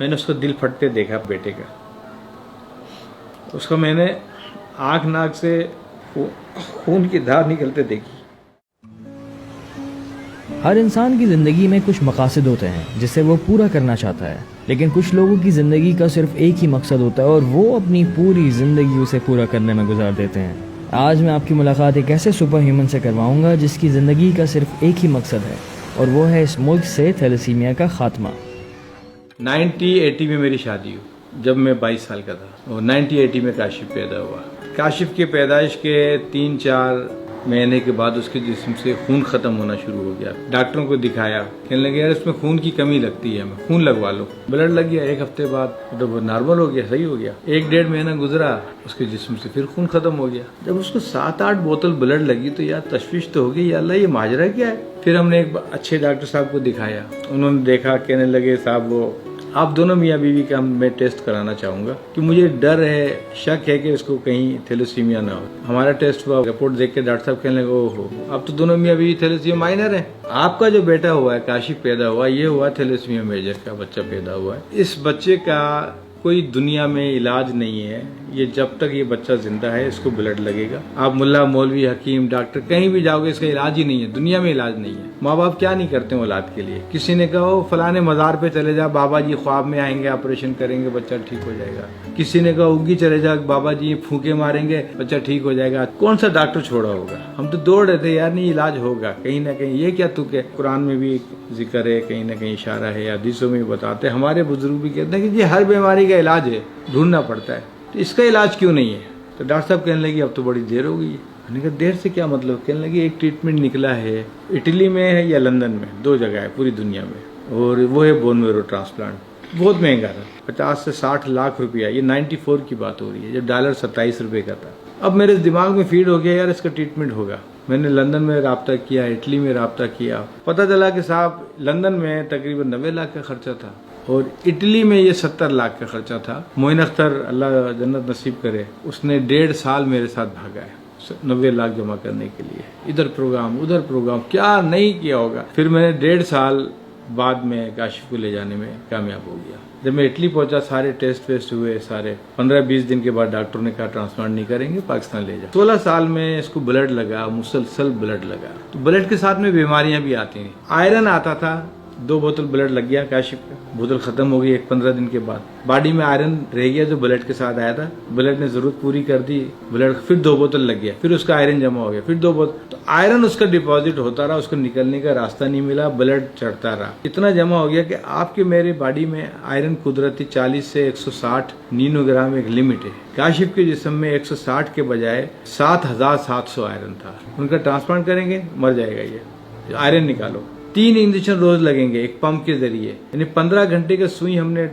मैंने उसको दिल फटते देखा बेटे का। उसको मैंने आँख नाक से खून की धार निकलते देखी। हर इंसान की ज़िंदगी में कुछ मकासद होते हैं जिसे वो पूरा करना चाहता है, लेकिन कुछ लोगों की ज़िंदगी का सिर्फ एक ही मकसद होता है और वो अपनी पूरी ज़िंदगी उसे पूरा करने में गुजार देते हैं। आज मैं आपकी मुलाकात एक ऐसे सुपर ह्यूमन से करवाऊंगा जिसकी ज़िंदगी का सिर्फ एक ही मकसद है, और वो है इस मुल्क से थैलेसीमिया का खात्मा। 1980 में मेरी शादी हुई जब मैं 22 साल का था, और 1980 में काशिफ पैदा हुआ। काशिफ की पैदाइश के 3-4 महीने के बाद उसके जिस्म से खून खत्म होना शुरू हो गया। डॉक्टरों को दिखाया, कहने लगे यार इसमें खून की कमी लगती है, हमें खून लगवा लो। ब्लड लग गया, 1 हफ्ते बाद तो वो नॉर्मल हो गया, सही हो गया। 1-1.5 महीना गुजरा, उसके जिस्म से फिर खून खत्म हो गया। जब उसको 7-8 बोतल ब्लड लगी तो यार तशवीश तो होगी, या अल्लाह ये माजरा क्या है। फिर हमने एक अच्छे डॉक्टर साहब को दिखाया, उन्होंने देखा, कहने लगे साहब वो आप दोनों मियाँ बीवी का मैं टेस्ट कराना चाहूँगा कि मुझे डर है, शक है कि उसको कहीं थैलेसीमिया ना हो। हमारा टेस्ट हुआ, रिपोर्ट देख के डॉक्टर साहब कहने लगे ओहो अब तो दोनों मियाँ बीवी थैलेसीमिया माइनर है। आपका जो बेटा हुआ है, काशिफ पैदा हुआ, ये हुआ थैलेसीमिया मेजर का बच्चा पैदा हुआ है। इस बच्चे का कोई दुनिया में इलाज नहीं है, ये जब तक ये बच्चा जिंदा है इसको ब्लड लगेगा। आप मुल्ला, मौलवी, हकीम, डॉक्टर कहीं भी जाओगे इसका इलाज ही नहीं है, दुनिया में इलाज नहीं है। माँ बाप क्या नहीं करते हैं औलाद के लिए। किसी ने कहा फलाने मज़ार पे चले जा, बाबा जी ख्वाब में आएंगे, ऑपरेशन करेंगे, बच्चा ठीक हो जाएगा। किसी ने कहा उगी चले जा, बाबा जी फूके मारेंगे, बच्चा ठीक हो जाएगा। कौन सा डॉक्टर छोड़ा होगा। हम तो दौड़ रहे थे यार नहीं इलाज होगा कहीं ना कहीं। ये क्या तू के कुरान में भी जिक्र है, कहीं ना कहीं इशारा है, हदीसों में बताते, हमारे बुजुर्ग भी कहते हैं कि ये हर बीमारी का इलाज है, ढूंढना पड़ता है, तो इसका इलाज क्यों नहीं है। तो डॉक्टर साहब कहने लगे अब तो बड़ी देर हो गई है। मैंने कहा देर से क्या मतलब। कहने लगे एक ट्रीटमेंट निकला है, इटली में है या लंदन में, 2 जगह है पूरी दुनिया में, और वो है बोन मैरो ट्रांसप्लांट। बहुत महंगा था, 50 से 60 लाख रुपया। ये 94 की बात हो रही है, जब डॉलर 27 रुपए का था। अब मेरे दिमाग में फीड हो गया यार इसका ट्रीटमेंट होगा। मैंने लंदन में राब्ता किया, इटली में राब्ता किया, पता चला कि साहब लंदन में तकरीबन 90 लाख का खर्चा था और इटली में ये 70 लाख का खर्चा था। मोइन अख्तर अल्लाह जन्नत नसीब करे, उसने 1.5 साल मेरे साथ भागा है 90 लाख जमा करने के लिए। इधर प्रोग्राम उधर प्रोग्राम, क्या नहीं किया होगा। फिर मैंने 1.5 साल बाद में काशिफ को ले जाने में कामयाब हो गया। जब मैं इटली पहुंचा, सारे टेस्ट वेस्ट हुए, सारे 15-20 दिन के बाद डॉक्टरों ने कहा ट्रांसप्लांट नहीं करेंगे, पाकिस्तान ले जाओ। 16 साल में इसको ब्लड लगा, मुसलसल ब्लड लगा। तो ब्लड के साथ में बीमारियां भी आती हैं। आयरन आता था, 2 बोतल ब्लड लग गया काशिफ का, बोतल खत्म हो गई 15 दिन के बाद। बॉडी में आयरन रह गया जो ब्लड के साथ आया था, ब्लड ने जरूरत पूरी कर दी, ब्लड फिर 2 बोतल लग गया, फिर उसका आयरन जमा हो गया, फिर 2 बोतल। तो आयरन उसका डिपॉजिट होता रहा, उसको निकलने का रास्ता नहीं मिला, ब्लड चढ़ता रहा, इतना जमा हो गया कि आपके मेरे बॉडी में आयरन कुदरती 40 से 160 नैनोग्राम एक लिमिट है। काशिफ के जिस्म में 160 के बजाय 7700 आयरन था। उनका ट्रांसप्लांट करेंगे, मर जाएगा ये, आयरन निकालो। 3 इंजेक्शन रोज लगेंगे एक पंप के जरिए, यानी 15 घंटे का सुई हमने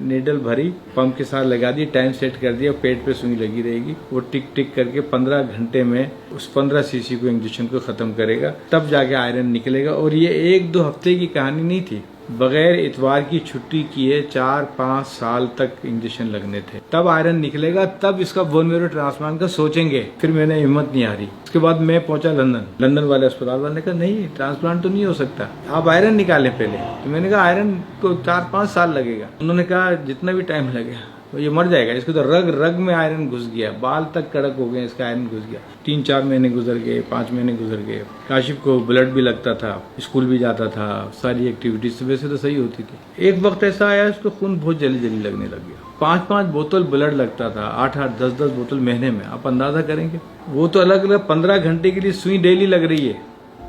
नीडल भरी, पंप के साथ लगा दी, टाइम सेट कर दिया, पेट पे सुई लगी रहेगी, वो टिक टिक करके 15 घंटे में उस 15 सीसी को इंजेक्शन को खत्म करेगा, तब जाके आयरन निकलेगा। और ये 1-2 हफ्ते की कहानी नहीं थी, बगैर इतवार की छुट्टी किए 4-5 साल तक इंजेक्शन लगने थे, तब आयरन निकलेगा, तब इसका बोन मैरो ट्रांसप्लांट का सोचेंगे। फिर मैंने हिम्मत नहीं हारी। उसके बाद मैं पहुंचा लंदन वाले अस्पताल वाले ने कहा नहीं ट्रांसप्लांट तो नहीं हो सकता, आप आयरन निकालें पहले। तो मैंने कहा आयरन को 4-5 साल लगेगा। उन्होंने कहा जितना भी टाइम लगेगा तो ये मर जाएगा, इसको तो रग में आयरन घुस गया, बाल तक कड़क हो गए, इसका आयरन घुस गया। 3-4 महीने गुजर गए, 5 महीने गुजर गए। काशिफ को ब्लड भी लगता था, स्कूल भी जाता था, सारी एक्टिविटीज वैसे तो सही होती थी। एक वक्त ऐसा आया इसको खून बहुत जल्दी लगने लग गया। 5-5 बोतल ब्लड लगता था, 8-8, 10-10 बोतल महीने में। आप अंदाजा करेंगे, वो तो अलग अलग 15 घंटे के लिए सुई डेली लग रही है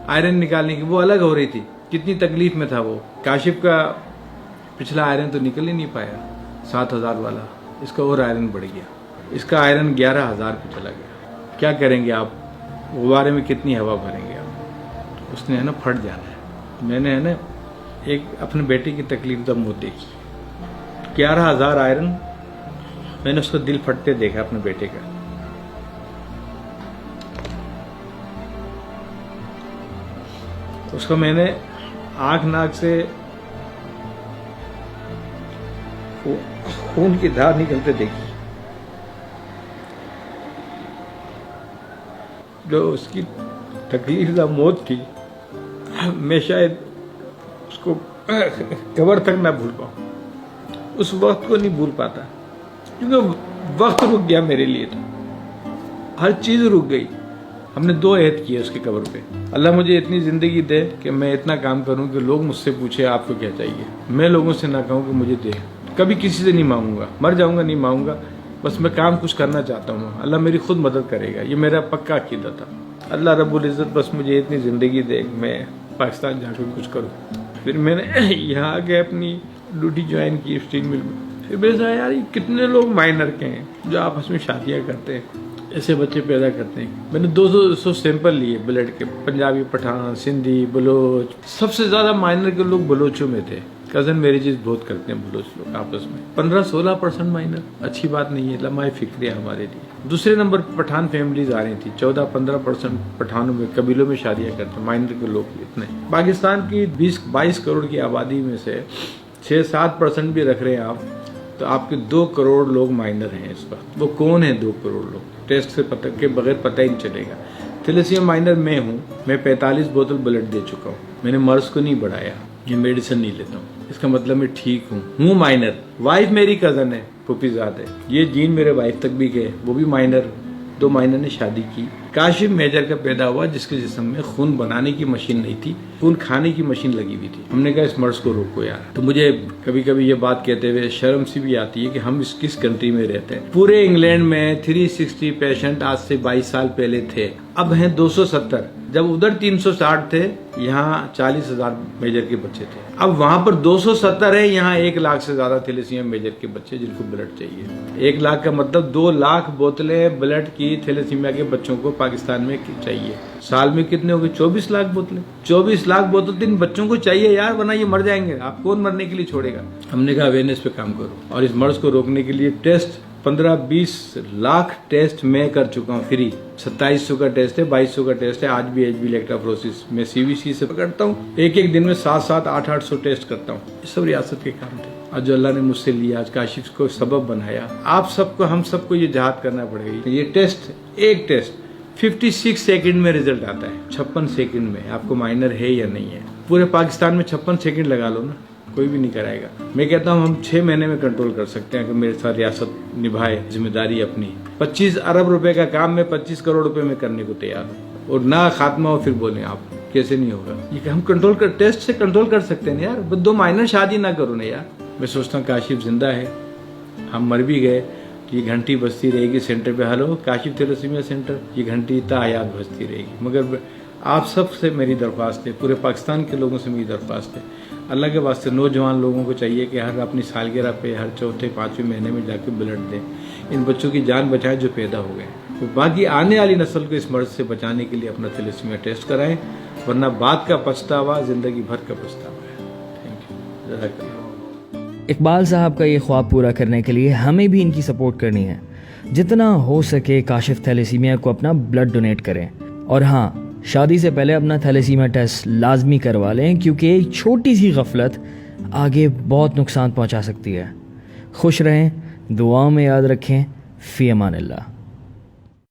आयरन निकालने की, वो अलग हो रही थी। कितनी तकलीफ में था वो। काशिफ का पिछला आयरन तो निकल ही नहीं पाया, 7000 वाला, इसका और आयरन बढ़ गया, इसका आयरन 11000 पे चला गया। क्या करेंगे आप, गुब्बारे में कितनी हवा भरेंगे आप। उसने है ना फट जाना है। मैंने है ना एक अपने बेटे की तकलीफ तब मुँह देखी, 11000 आयरन, मैंने उसको दिल फटते देखा अपने बेटे का। उसको मैंने आंख नाक से खून की धार निकलते देखी। जो उसकी तकलीफ मौत थी, मैं शायद उसको कब्र तक ना भूल पाऊं। उस वक्त को नहीं भूल पाता, क्योंकि वक्त रुक गया मेरे लिए, तो हर चीज़ रुक गई। हमने 2 अहद किए उसकी कब्र पे, अल्लाह मुझे इतनी ज़िंदगी दे कि मैं इतना काम करूं कि लोग मुझसे पूछे आपको क्या चाहिए, मैं लोगों से ना कहूं कि मुझे दे, कभी किसी से नहीं मांगूंगा, मर जाऊंगा नहीं मांगूंगा, बस मैं काम कुछ करना चाहता हूँ, अल्लाह मेरी खुद मदद करेगा, ये मेरा पक्का अकीदा था। अल्लाह रब्बुल इज़्ज़त बस मुझे इतनी ज़िंदगी दे, मैं पाकिस्तान जाकर कुछ करूँ। फिर मैंने यहाँ आके अपनी ड्यूटी ज्वाइन की स्टील मिल में। फिर मेरे साथ यार कितने लोग माइनर के हैं जो आपस में शादियाँ करते हैं, ऐसे बच्चे पैदा करते हैं। मैंने 200 सैंपल लिए ब्लड के, पंजाबी, पठान, सिंधी, बलोच, सबसे ज़्यादा माइनर के लोग बलोचों में थे। कज़न मैरिजेस बहुत करते हैं बलोच लोग आपस में, 15-16% माइनर, अच्छी बात नहीं है, लम्हा फिक्र है हमारे लिए। दूसरे नंबर पठान फैमिलीज आ रही थी, 14-15% पठानों में, कबीलों में शादियाँ करते हैं माइनर के लोग इतने। पाकिस्तान की 20-22 करोड़ की आबादी में से 6-7% भी रख रहे हैं आप, तो आपके 2 करोड़ लोग माइनर हैं इस वक्त। वो कौन है 2 करोड़ लोग? टेस्ट से पता के बगैर पता ही नहीं चलेगा। थैलेसीमिया माइनर मैं हूँ, मैं 45 बोतल ब्लड दे चुका हूँ, मैंने मर्ज को नहीं बढ़ाया, ये मेडिसिन नहीं लेता हूँ, इसका मतलब मैं ठीक हूँ माइनर। वाइफ मेरी कज़न है, फूफीजाद है, ये जीन मेरे वाइफ तक भी गए, वो भी माइनर, 2 माइनर ने शादी की। काशिफ मेजर का पैदा हुआ जिसके जिस्म में खून बनाने की मशीन नहीं थी, खून खाने की मशीन लगी हुई थी। हमने कहा इस मर्ज को रोको यार। तो मुझे कभी कभी ये बात कहते हुए शर्म सी भी आती है कि हम इस किस कंट्री में रहते हैं। पूरे इंग्लैंड में 360 पेशेंट आज से 22 साल पहले थे, अब हैं 270। जब उधर 360 थे, यहाँ 40,000 मेजर के बच्चे थे। अब वहां पर 270 है, यहाँ 1 लाख से ज्यादा थैलेसीमिया मेजर के बच्चे जिनको ब्लड चाहिए। 1 लाख का मतलब 2 लाख बोतलें ब्लड की थैलेसीमिया के बच्चों को पाकिस्तान में चाहिए। साल में कितने हो गए? 24 लाख बोतलें। 24 लाख बोतल इन बच्चों को चाहिए यार, वरना ये मर जाएंगे। आप कौन मरने के लिए छोड़ेगा? हमने कहा अवेयरनेस पे काम करो, और इस मर्ज को रोकने के लिए टेस्ट 15-20 लाख टेस्ट मैं कर चुका हूँ फ्री। 2700 का टेस्ट है, 2200 का टेस्ट है। आज भी एचबी इलेक्ट्रोफोरेसिस मैं सीवीसी से पकड़ता हूँ, एक दिन में 700, 800 टेस्ट करता हूँ। ये सब रियासत के काम थे, आज जो अल्लाह ने मुझसे लिया, आज काशिफ को सबब बनाया। आप सबको, हम सबको ये जहाद करना पड़ेगा। ये टेस्ट, एक टेस्ट 56 सेकंड में रिजल्ट आता है, 56 सेकंड में आपको माइनर है या नहीं है। पूरे पाकिस्तान में 56 सेकंड लगा लो ना, कोई भी नहीं कराएगा। मैं कहता हूँ हम 6 महीने में कंट्रोल कर सकते हैं कि मेरे साथ रियासत निभाए जिम्मेदारी अपनी। 25 अरब रुपए का काम मैं 25 करोड़ रुपए में करने को तैयार हूँ, और ना खात्मा हो फिर बोले आप कैसे नहीं होगा। ये हम कंट्रोल कर, टेस्ट से कंट्रोल कर सकते हैं यार। 2 माइनर शादी ना करो ना यार। मैं सोचता हूँ काशिफ जिंदा है, हम मर भी गए, ये घंटी बजती रहेगी सेंटर पे, हेलो काशिफ थैलेसीमिया सेंटर, ये घंटी तायात बजती रहेगी। मगर आप सब से मेरी दरख्वास्त है, पूरे पाकिस्तान के लोगों से मेरी दरख्वास्त है, अल्लाह के वास्ते नौजवान लोगों को चाहिए कि हर अपनी सालगिरह पे हर 4-5वें महीने में जाके ब्लड दें, इन बच्चों की जान बचाएं जो पैदा हो गए। तो बाकी आने वाली नस्ल को इस मर्ज से बचाने के लिए अपना थैलेसीमिया टेस्ट कराएं, वरना बाद का पछतावा जिंदगी भर का पछतावा है। थैंक यू, जज़ाकल्लाह। इकबाल साहब का ये ख्वाब पूरा करने के लिए हमें भी इनकी सपोर्ट करनी है। जितना हो सके काशिफ थैलेसीमिया को अपना ब्लड डोनेट करें, और हाँ, शादी से पहले अपना थैलेसीमिया टेस्ट लाजमी करवा लें, क्योंकि एक छोटी सी गफलत आगे बहुत नुकसान पहुंचा सकती है। खुश रहें, दुआओं में याद रखें। फ़ी अमान अल्लाह।